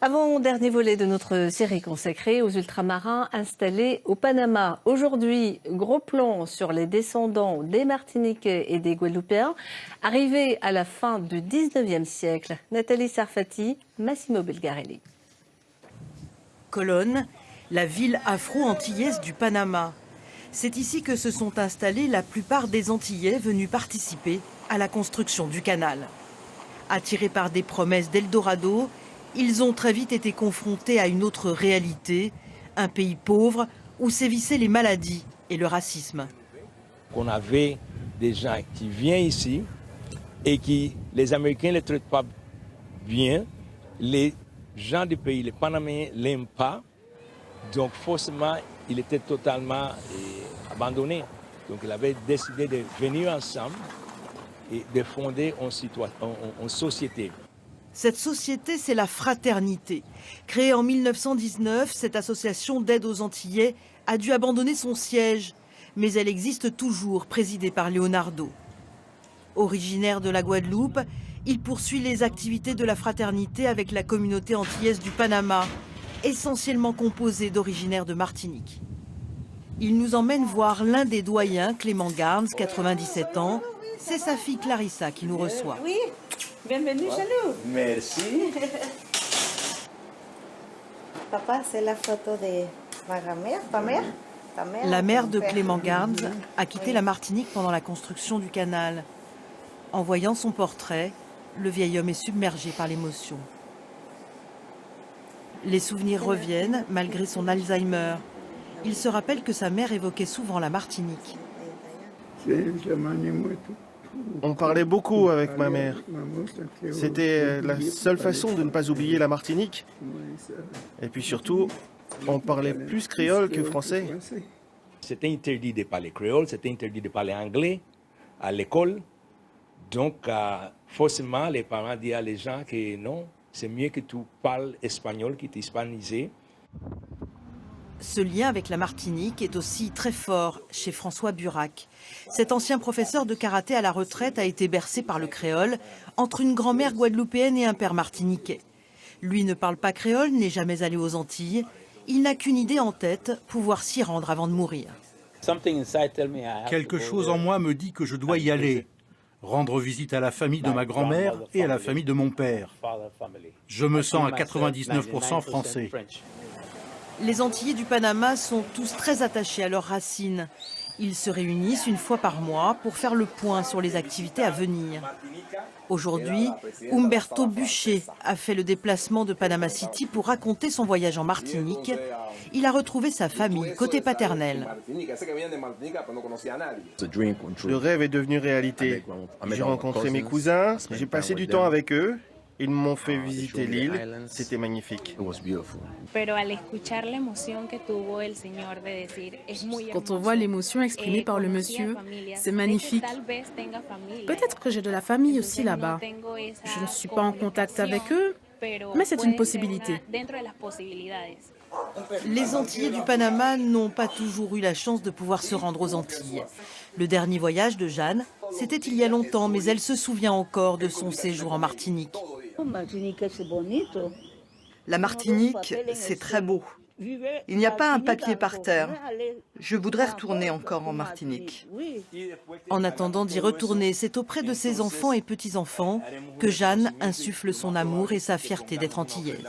Avant-dernier volet de notre série consacrée aux ultramarins installés au Panama. Aujourd'hui, gros plan sur les descendants des Martiniquais et des Guadeloupéens, arrivés à la fin du 19e siècle. Nathalie Sarfati, Massimo Bulgarelli. Colonne, la ville afro-antillaise du Panama. C'est ici que se sont installés la plupart des Antillais venus participer à la construction du canal. Attirés par des promesses d'Eldorado, ils ont très vite été confrontés à une autre réalité, un pays pauvre où sévissaient les maladies et le racisme. On avait des gens qui viennent ici et qui, les Américains ne les traitent pas bien, les gens du pays, les Panaméens ne l'aiment pas, donc forcément il était totalement abandonné. Donc il avait décidé de venir ensemble et de fonder une société. Cette société, c'est la Fraternité. Créée en 1919, cette association d'aide aux Antillais a dû abandonner son siège, mais elle existe toujours, présidée par Leonardo. Originaire de la Guadeloupe, il poursuit les activités de la Fraternité avec la communauté antillaise du Panama, essentiellement composée d'originaires de Martinique. Il nous emmène voir l'un des doyens, Clément Garnes, 97 ans. C'est sa fille Clarissa qui nous reçoit. Oui, bienvenue chez nous. Merci. Papa, c'est la photo de ma grand-mère, ta mère. La mère de Clément Garnes a quitté la Martinique pendant la construction du canal. En voyant son portrait, le vieil homme est submergé par l'émotion. Les souvenirs reviennent malgré son Alzheimer. Il se rappelle que sa mère évoquait souvent la Martinique. On parlait beaucoup avec ma mère. C'était la seule façon de ne pas oublier la Martinique. Et puis surtout, on parlait plus créole que français. C'était interdit de parler créole, c'était interdit de parler anglais à l'école. Donc, forcément, les parents disent à les gens que non, c'est mieux que tu parles espagnol, que tu es hispanisé. Ce lien avec la Martinique est aussi très fort chez François Burac. Cet ancien professeur de karaté à la retraite a été bercé par le créole entre une grand-mère guadeloupéenne et un père martiniquais. Lui ne parle pas créole, n'est jamais allé aux Antilles. Il n'a qu'une idée en tête, pouvoir s'y rendre avant de mourir. Quelque chose en moi me dit que je dois y aller, rendre visite à la famille de ma grand-mère et à la famille de mon père. Je me sens à 99% français. Les Antillais du Panama sont tous très attachés à leurs racines. Ils se réunissent une fois par mois pour faire le point sur les activités à venir. Aujourd'hui, Humberto Buchet a fait le déplacement de Panama City pour raconter son voyage en Martinique. Il a retrouvé sa famille, côté paternel. Le rêve est devenu réalité. J'ai rencontré mes cousins, j'ai passé du temps avec eux. Ils m'ont fait visiter l'île, c'était magnifique. Quand on voit l'émotion exprimée par le monsieur, c'est magnifique. Peut-être que j'ai de la famille aussi là-bas. Je ne suis pas en contact avec eux, mais c'est une possibilité. Les Antillais du Panama n'ont pas toujours eu la chance de pouvoir se rendre aux Antilles. Le dernier voyage de Jeanne, c'était il y a longtemps, mais elle se souvient encore de son séjour en Martinique. La Martinique, c'est très beau. Il n'y a pas un papier par terre. Je voudrais retourner encore en Martinique. En attendant d'y retourner, c'est auprès de ses enfants et petits-enfants que Jeanne insuffle son amour et sa fierté d'être antillaise.